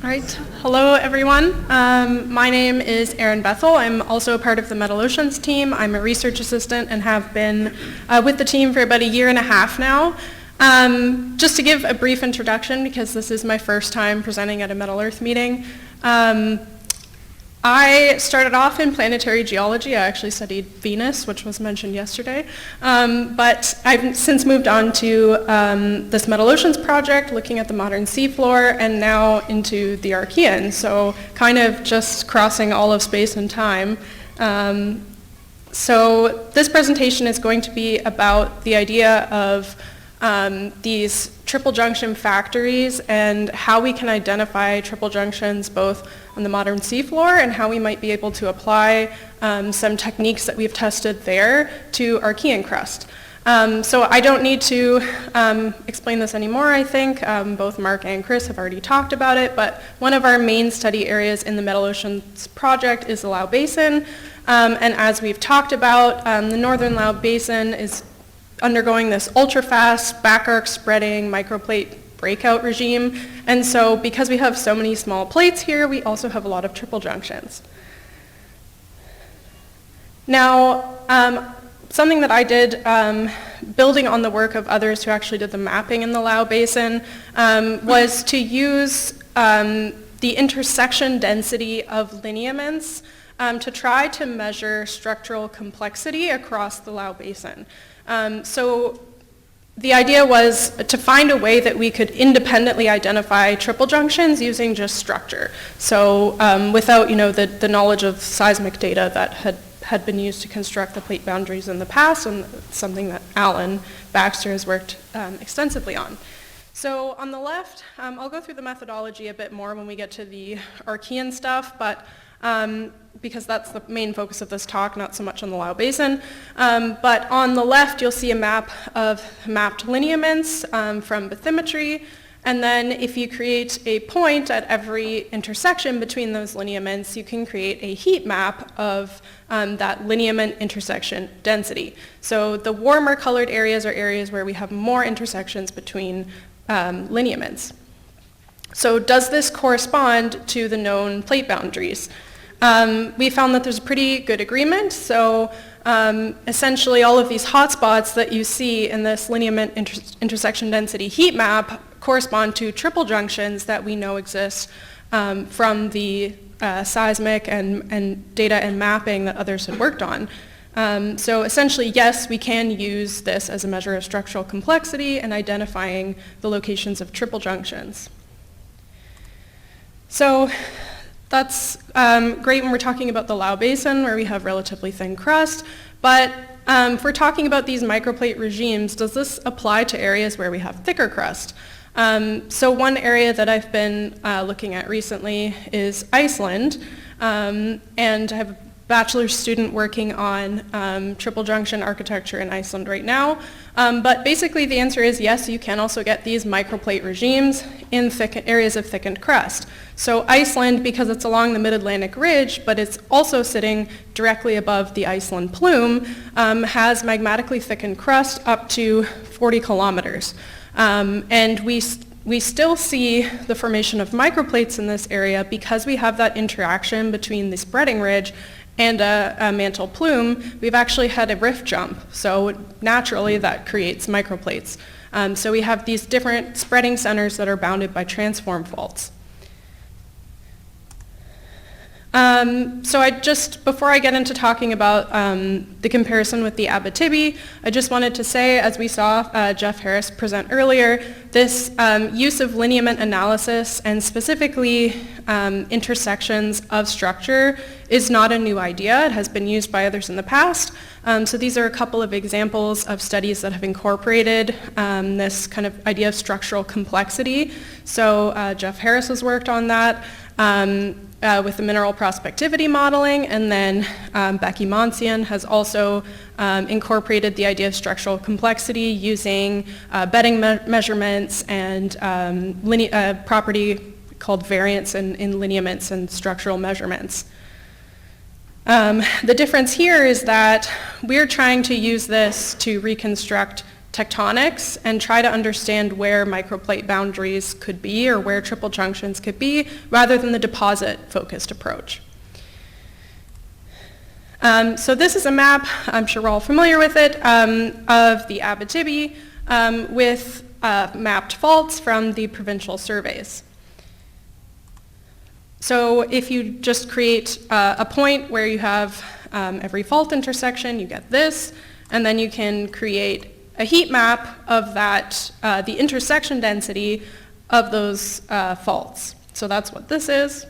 All right, hello everyone. My name is Erin Bethell. I'm also a part of the Metal-Oceans team. I'm a research assistant and have been with the team for about a year and a half now. Just to give a brief introduction, because this is my first time presenting at a Metal Earth meeting. I started off in planetary geology. I actually studied Venus, which was mentioned yesterday. But I've since moved on to this Metal-Oceans project, looking at the modern seafloor, and now into the Archean. So kind of just crossing all of space and time. So this presentation is going to be about the idea of these triple junction factories and how we can identify triple junctions both on the modern seafloor and how we might be able to apply some techniques that we've tested there to Archean crust. So I don't need to explain this anymore, I think. Both Mark and Chris have already talked about it, but one of our main study areas in the Metal-Oceans project is the Lau Basin. And as we've talked about, the northern Lau Basin is undergoing this ultra-fast back arc spreading microplate breakout regime. And so because we have so many small plates here, we also have a lot of triple junctions. Now, something that I did, building on the work of others who actually did the mapping in the Lau Basin, was to use the intersection density of lineaments to try to measure structural complexity across the Lau Basin. So the idea was to find a way that we could independently identify triple junctions using just structure. So without, the knowledge of seismic data that had been used to construct the plate boundaries in the past, and something that Alan Baxter has worked extensively on. So on the left, I'll go through the methodology a bit more when we get to the Archean stuff, but because that's the main focus of this talk, not so much on the Lau Basin. But on the left, you'll see a map of mapped lineaments from bathymetry. And then if you create a point at every intersection between those lineaments, you can create a heat map of that lineament intersection density. So the warmer colored areas are areas where we have more intersections between lineaments. So does this correspond to the known plate boundaries? We found that there's a pretty good agreement. So essentially all of these hotspots that you see in this lineament intersection density heat map correspond to triple junctions that we know exist from the seismic and data and mapping that others had worked on. So essentially, yes, we can use this as a measure of structural complexity and identifying the locations of triple junctions. So that's great when we're talking about the Lau Basin, where we have relatively thin crust, but if we're talking about these microplate regimes, does this apply to areas where we have thicker crust? So one area that I've been looking at recently is Iceland, and I have a bachelor's student working on triple junction architecture in Iceland right now. But basically the answer is yes, you can also get these microplate regimes in areas of thickened crust. So Iceland, because it's along the mid-Atlantic ridge, but it's also sitting directly above the Iceland plume, has magmatically thickened crust up to 40 kilometers. And we still see the formation of microplates in this area because we have that interaction between the spreading ridge and a mantle plume. We've actually had a rift jump, so naturally that creates microplates. So we have these different spreading centers that are bounded by transform faults. So before I get into talking about the comparison with the Abitibi, I just wanted to say, as we saw Jeff Harris present earlier, this use of lineament analysis and specifically intersections of structure is not a new idea. It has been used by others in the past. So these are a couple of examples of studies that have incorporated this kind of idea of structural complexity. So Jeff Harris has worked on that. With the mineral prospectivity modeling, and then Becky Monsian has also incorporated the idea of structural complexity using bedding measurements and property called variance in lineaments and structural measurements. The difference here is that we're trying to use this to reconstruct tectonics and try to understand where microplate boundaries could be or where triple junctions could be, rather than the deposit-focused approach. So this is a map, I'm sure we're all familiar with it, of the Abitibi with mapped faults from the provincial surveys. So if you just create a point where you have every fault intersection, you get this, and then you can create a heat map of that, the intersection density of those faults. So that's what this is.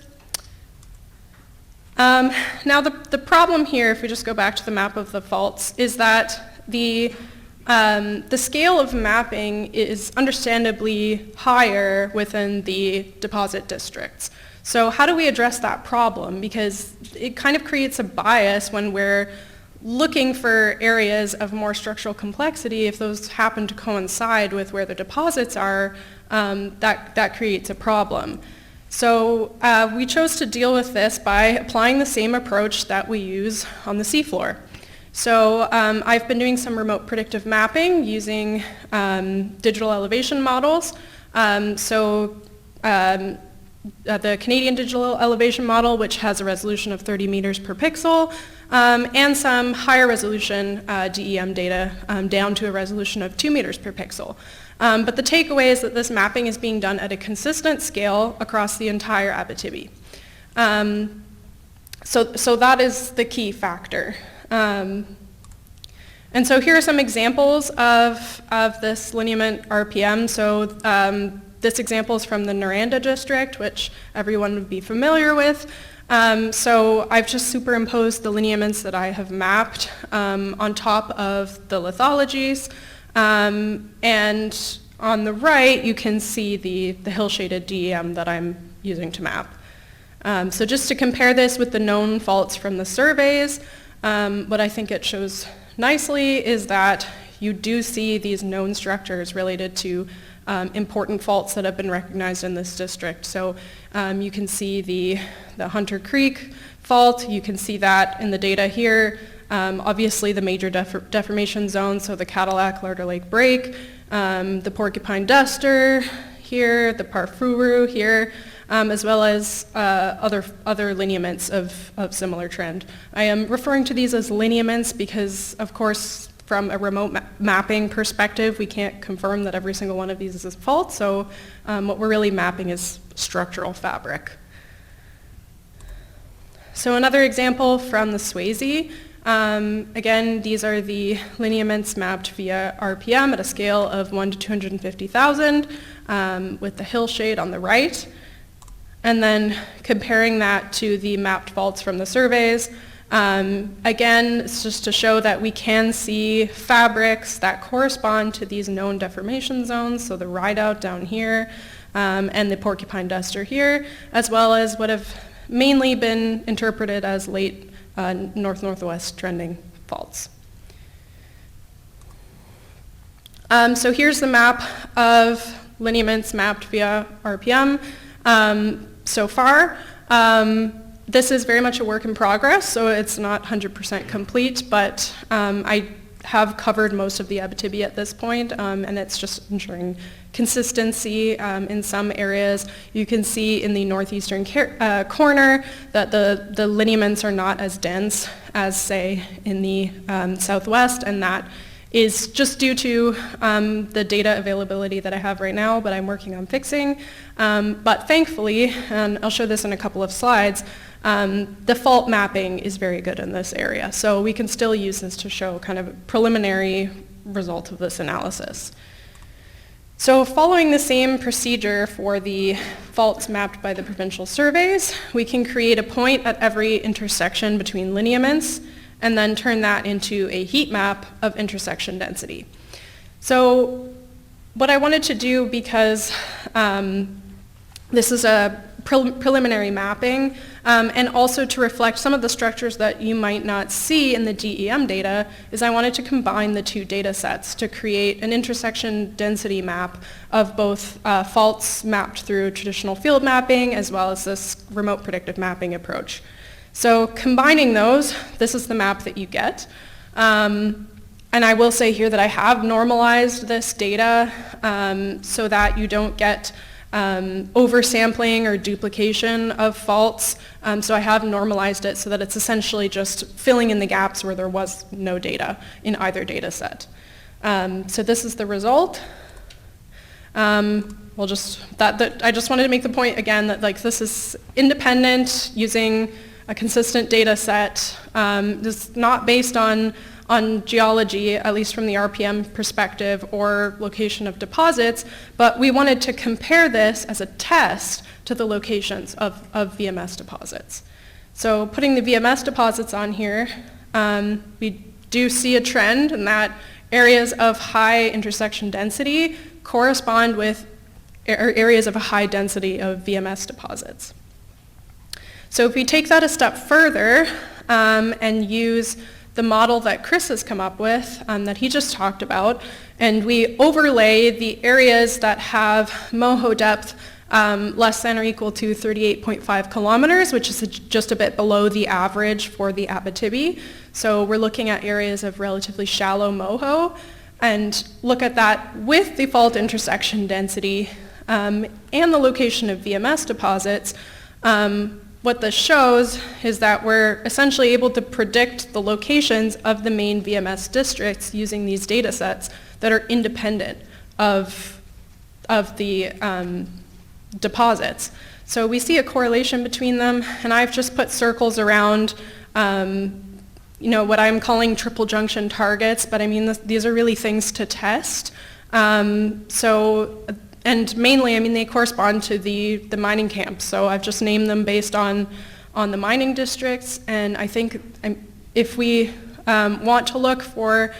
Now the problem here, if we just go back to the map of the faults, is that the scale of mapping is understandably higher within the deposit districts. So how do we address that problem? Because it kind of creates a bias when we're looking for areas of more structural complexity. If those happen to coincide with where the deposits are, that creates a problem. So we chose to deal with this by applying the same approach that we use on the seafloor. So I've been doing some remote predictive mapping using digital elevation models. The Canadian digital elevation model, which has a resolution of 30 meters per pixel, and some higher resolution DEM data down to a resolution of 2 meters per pixel. But the takeaway is that this mapping is being done at a consistent scale across the entire Abitibi. So that is the key factor. And so here are some examples of this lineament RPM. So this example is from the Noranda district, which everyone would be familiar with. So I've just superimposed the lineaments that I have mapped on top of the lithologies. And on the right, you can see the hill-shaded DEM that I'm using to map. So just to compare this with the known faults from the surveys, what I think it shows nicely is that you do see these known structures related to important faults that have been recognized in this district. So you can see the Hunter Creek fault. You can see that in the data here. Obviously the major deformation zone, so the Cadillac Larder Lake Break, the Porcupine Duster here, the Parfuru here, as well as other lineaments of similar trend. I am referring to these as lineaments because, of course, from a remote mapping perspective, we can't confirm that every single one of these is a fault, so what we're really mapping is structural fabric. So another example from the Swayze. Again, these are the lineaments mapped via RPM at a scale of 1 to 250,000 with the hillshade on the right. And then comparing that to the mapped faults from the surveys. Again, it's just to show that we can see fabrics that correspond to these known deformation zones, so the rideout down here and the Porcupine Duster here, as well as what have mainly been interpreted as late north-northwest trending faults. So here's the map of lineaments mapped via RPM so far. This is very much a work in progress, so it's not 100% complete, but I have covered most of the Abitibi at this point, and it's just ensuring consistency in some areas. You can see in the northeastern corner that the lineaments are not as dense as, say, in the southwest, and that is just due to the data availability that I have right now, but I'm working on fixing. But thankfully, and I'll show this in a couple of slides, the fault mapping is very good in this area. So we can still use this to show kind of a preliminary result of this analysis. So following the same procedure for the faults mapped by the provincial surveys, we can create a point at every intersection between lineaments and then turn that into a heat map of intersection density. So what I wanted to do, because this is a preliminary mapping, and also to reflect some of the structures that you might not see in the DEM data, is I wanted to combine the two data sets to create an intersection density map of both faults mapped through traditional field mapping as well as this remote predictive mapping approach. So combining those, this is the map that you get. And I will say here that I have normalized this data so that you don't get oversampling or duplication of faults. So I have normalized it so that it's essentially just filling in the gaps where there was no data in either data set. So this is the result. I just wanted to make the point again that like this is independent using a consistent data set. This is not based on geology, at least from the RPM perspective, or location of deposits, but we wanted to compare this as a test to the locations of VMS deposits. So putting the VMS deposits on here, we do see a trend in that areas of high intersection density correspond with areas of a high density of VMS deposits. So if we take that a step further and use the model that Chris has come up with, that he just talked about, and we overlay the areas that have MOHO depth less than or equal to 38.5 kilometers, which is just a bit below the average for the Abitibi. So we're looking at areas of relatively shallow MOHO, and look at that with the fault intersection density and the location of VMS deposits. What this shows is that we're essentially able to predict the locations of the main VMS districts using these data sets that are independent of the deposits. So we see a correlation between them, and I've just put circles around what I'm calling triple junction targets, but I mean these are really things to test. And mainly, I mean, they correspond to the mining camps. So I've just named them based on the mining districts. And I think if we want to look for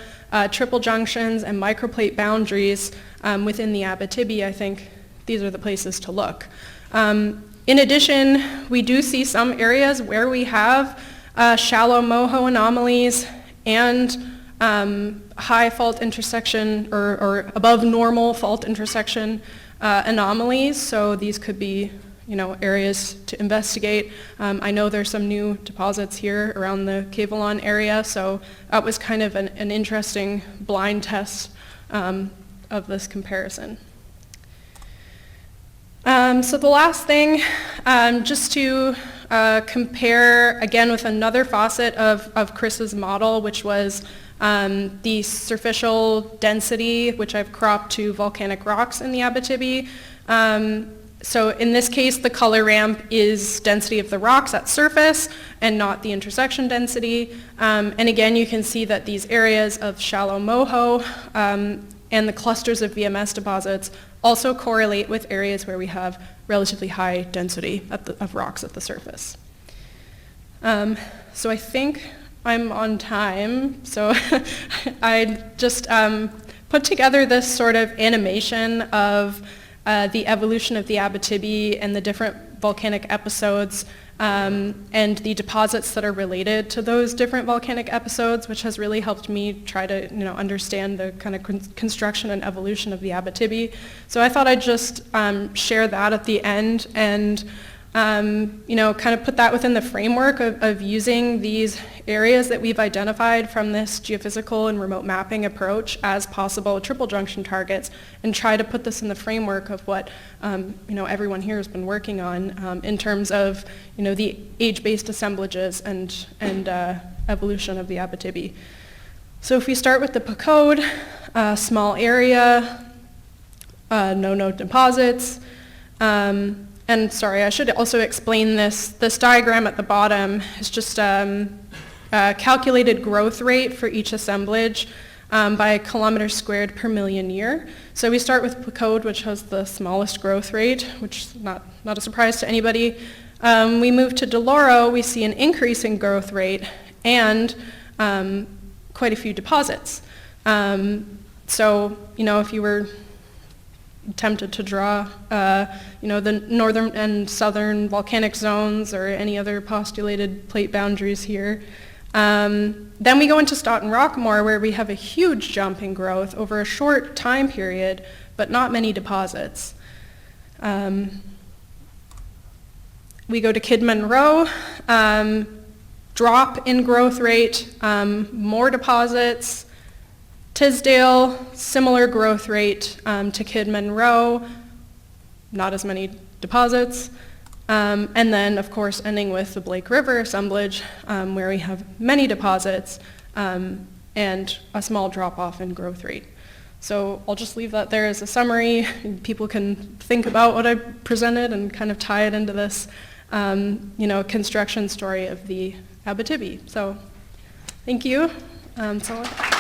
triple junctions and microplate boundaries within the Abitibi, I think these are the places to look. In addition, we do see some areas where we have shallow MOHO anomalies and high fault intersection or above normal fault intersection anomalies. So these could be, areas to investigate. I know there's some new deposits here around the Cavalon area, so that was kind of an interesting blind test of this comparison. So the last thing, just to compare again with another facet of Chris's model, which was the superficial density, which I've cropped to volcanic rocks in the Abitibi. So in this case, the color ramp is density of the rocks at surface and not the intersection density. And again, you can see that these areas of shallow MOHO and the clusters of VMS deposits also correlate with areas where we have relatively high density of rocks at the surface. So I think I'm on time, so I just put together this sort of animation of the evolution of the Abitibi and the different volcanic episodes and the deposits that are related to those different volcanic episodes, which has really helped me try to understand the kind of construction and evolution of the Abitibi. So I thought I'd just share that at the end and kind of put that within the framework of using these areas that we've identified from this geophysical and remote mapping approach as possible triple junction targets, and try to put this in the framework of what everyone here has been working on in terms of the age-based assemblages and evolution of the Abitibi. So if we start with the Pacode, small area, no deposits. And sorry, I should also explain this. This diagram at the bottom is just calculated growth rate for each assemblage by kilometers squared per million year. So we start with Pacode, which has the smallest growth rate, which is not a surprise to anybody. We move to Deloro, we see an increase in growth rate and quite a few deposits. So, if you were tempted to draw, the northern and southern volcanic zones or any other postulated plate boundaries here. Then we go into Stoughton Rockmore, where we have a huge jump in growth over a short time period, but not many deposits. We go to Kidman Row, drop in growth rate, more deposits, Tisdale, similar growth rate to Kidd Monroe, not as many deposits. And then, of course, ending with the Blake River assemblage, where we have many deposits and a small drop-off in growth rate. So I'll just leave that there as a summary. People can think about what I presented and kind of tie it into this, construction story of the Abitibi. So thank you. That's all I have.